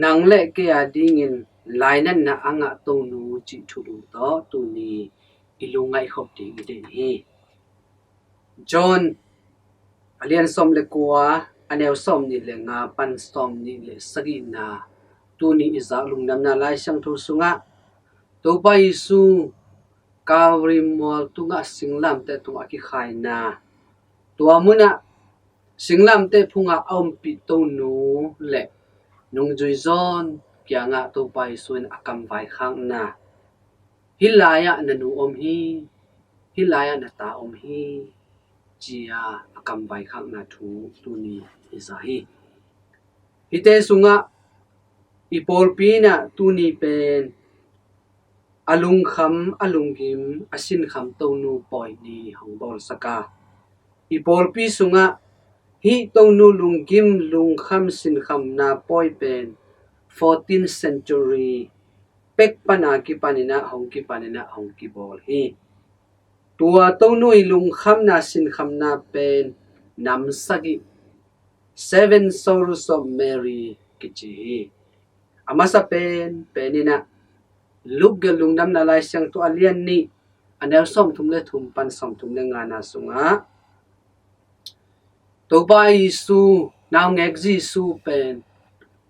nang le ke adingin lainan na anga to nu chi thulu to tu ni ilungai khop ding de hi John alian som le kwa aneu som ni le nga pan som ni le sagi na tu ni iza lungnam na lai sang thu sunga to pa isu kawri mol tunga singlam te tunga ki khai na tua muna singlam te phunga om pi to nu le nung jui zon kya nga to pa isu akam vai khang na hilaya na nu om hi hilaya na ta om hi chia akam vai khang na thu tu ni izahi hite sunga ipol pi na tu ni pen alung kham alung gim asin kham to nu poi ni hong bol saka ipol pi sunga hi to nu lung gim lung kham sin kham na poi pen 14th century pek pana ki panina hong ki bol hi tua to nu ilung kham na sin kham na pen nam sagi Seven Sorrows of Mary kichi amasa penina lugga lungnam na lai siang tu alian ni anel som thum le thum pan som thum le ngana sunga to ba isu naw ngek ji su pen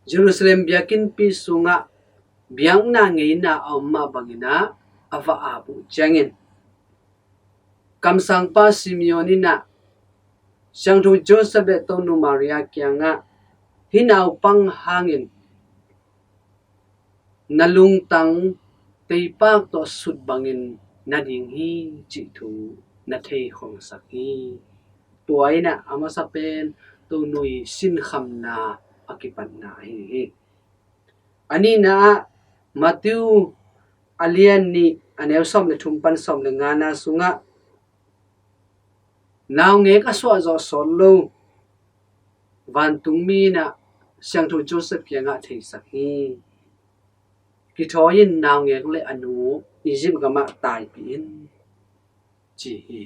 Jerusalem biakin pi sunga biang na ngei na amma bangina ava abu jangin kamsang pa Simeonina siang thu Joseph le to nu Maria kyanga hinaw pang hangin nalung tang teipak to sut bangin nading hi chi thu na thei khong saki tuaina amasa pen to nui sin kham na akipan na hi ani na Matthew alian ni aneu som le thumpan som le ngana sunga naw nge ka so zo solo van tungmi na siang thu Joseph kyanga thei saki ki thoyin naw ngek le anu izim gama tai pin chi hi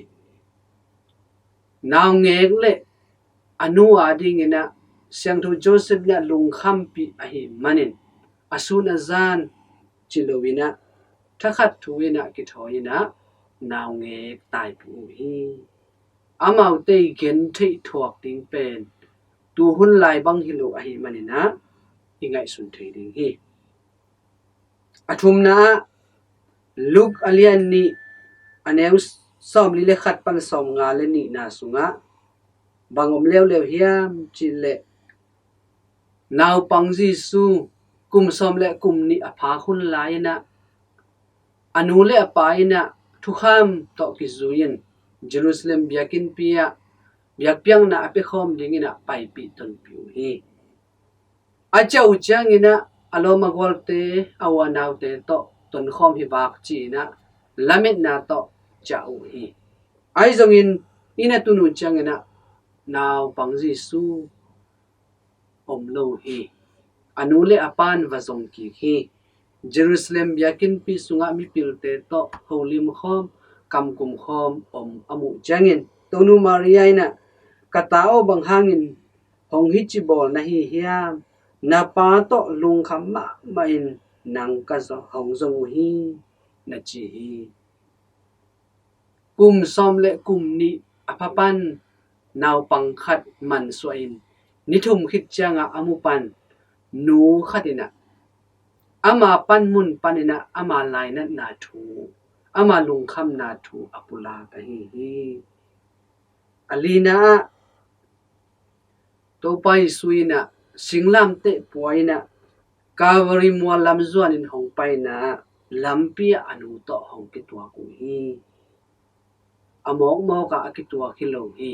naw ngek le anu ading ina siang thu Joseph la lung kham pi a hi manin asun azan chilowina thakhat thuina ki thoyina naw ngek tai pu hi amau te gen thei thuak ting pen tu hun lai bang hilo a hi manina ingai sun thei ding hi athumna luk alian ni aneu som li le khat pan som nga le ni na sunga bangom lew hiam chile naw pang ji su kum som le kum ni apha hun lai na anu le apaina thukham to ki zuin Jerusalem biakin pia biak piang na ape khom dingina pai pi ton piu hi acha uchang ina aloma golte awanaw te to ton khom hi bak chi na lamit na to chau hi ai zongin ina tunu changena naw pangji su omlo hi anule apan wazong ki hi Jerusalem biakin pi sunga mi pilte to holim khom kam kum khom om amu changin tonu Maria ina katao bang hangin hong hi chi bol na hi hiam na pa to lung kham ma main nang ka zo hong zong hi na chi hi kum som le kum ni apapan naw pang khat man soin nithum khit changa amupan nu khatina ama pan mun panina ama laina na thu ama lung kham na thu apula ka hi alina to pai suina singlam te poina kawari mo lam zuan in hong pai na lampia anu to hong ki tua ku hi amok mo ka akitua kilo hi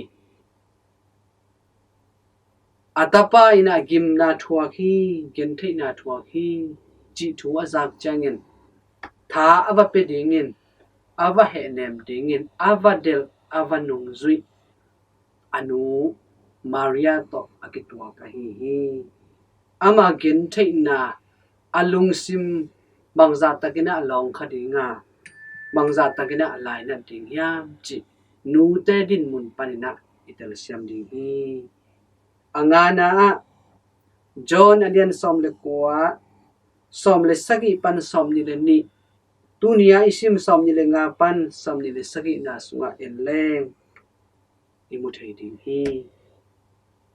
atapa ina gim na thua khi gen thei na thua khi chi thu azak changin tha ava pe dingin ava he nem dingin ava del ava nung zui anu Maria to akitua ka hi ama gen thei na alung sim bangza takina long khadinga bangza takina lai na ding hiam chi nu te din mun panina itel siam ding hi angana John alian som le kwa som le sagi pan som ni le ni tunia isim som ni le nga pan som ni le sagi na sunga enleng imu thei ding hi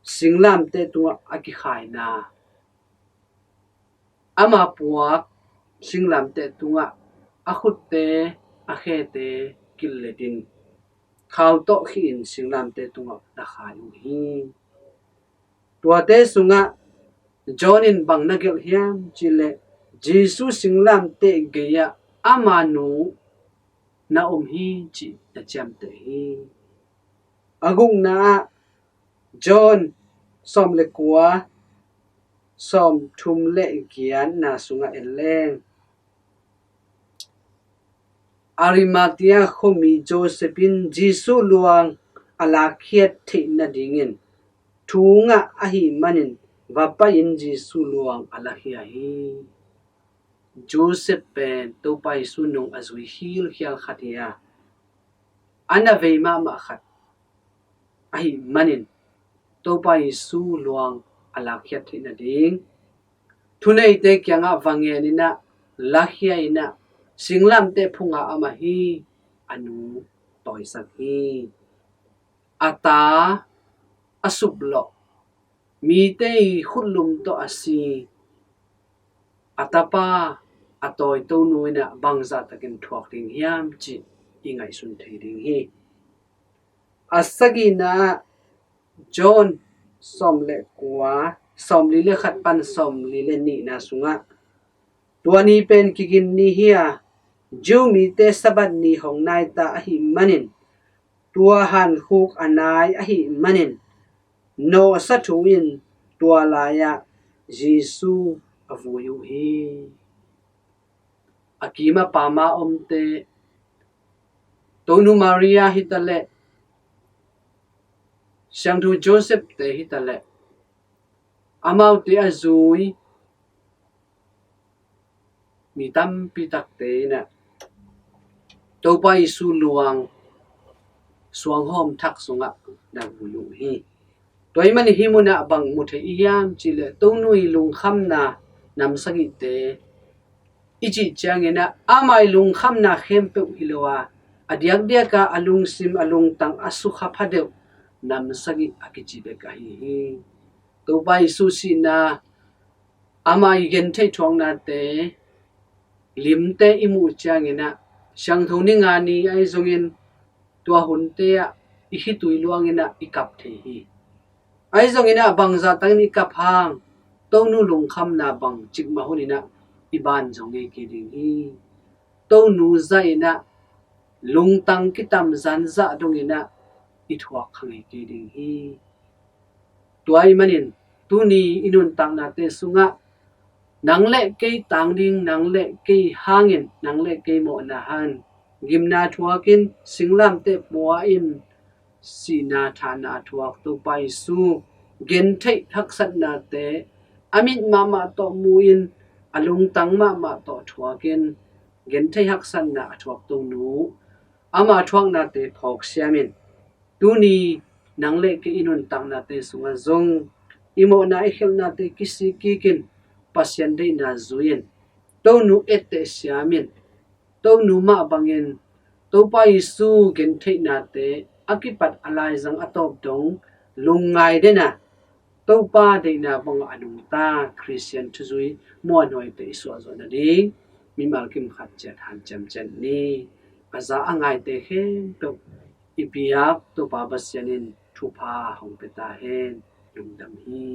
singlam te tua aki khai na ama puak singlam te tunga akhut te akhe te kil le din khau to khi in singlam te tunga na khai hi tua te sunga John in bang na gel hiam chile Jesus singlam te geya amanu na hi chi na cham te hi agung na John som le kwa som thum le gian na sunga eleng Arimathea khomi Josephine Jesus luang ala khiat thi na dingin thunga ahi manin vapa in Jesus luang ala hi Joseph pen to pai sunung azui hil khial khatia ana veima ma khat ahi manin to pai su luang ala khiat thi na ding thunei te kyanga wangen ina lahia ina singlam te phunga ama hi anu toy sak hi ata asublo mi te khulum to asi atapa atoi to nuina bangza takin thuak ding hiam chi ingai sun thei ding hi asagina John somle kwa somli le khat pan somli le ni na sunga tuani pen kigin ni hia jumi te sabat ni hong nai ta hi manin tua han khuk anai hi manin no sathuin tua laya Jesu avuyu hi akima pama omte tonu Maria hitale Sangtu Joseph te hitale amau te azui mitam pitak te na topa isu luang suang hom thak sunga na bulu hi toy man himuna bang muthe iyam chile tonui lung kham na nam sagi te ichi changena amai lung kham na khem pe hilowa adiak dia ka alung sim alung tang asu kha phadeu nam sagi akichi be ka hi topa isu si na amai gen thei thong na te limte imu changena sang thoni ngani ai zongin tua hunte a ihi tuiluangena ikap the hi ai zongina bangza tangni kaphang tonu lungkham na bang chikma hunina iban zonge ke ding hi tonu zaina lungtang kitam zanza dongina ithwa khange ke ding hi tuai manin tuni inun tangna te sunga nangle ke tangding nangle ke hangin nangle ke mo na han gimna thuakin singlam te puwa in sina thana thuak to pai su gen thei thaksat na te amit mama to muin alung tang mama to thuakin gen thei haksan na thuak to nu ama thuak na te phok siamin tuni nangle ke inun tang na te sunga zong imo na ikhel na te kisi kikin pasien dei na zuin to nu ette siamin to nu ma bangin to pai su gen thei na te akipat alai zang atop dong lungai de na to pa de na bang anung ta Christian thuzui mo noi te isu zo na ding mi mal kim khat chat han cham chen ni aza angai te khem to ipiak to pa basianin thupa hong peta hen lungdam hi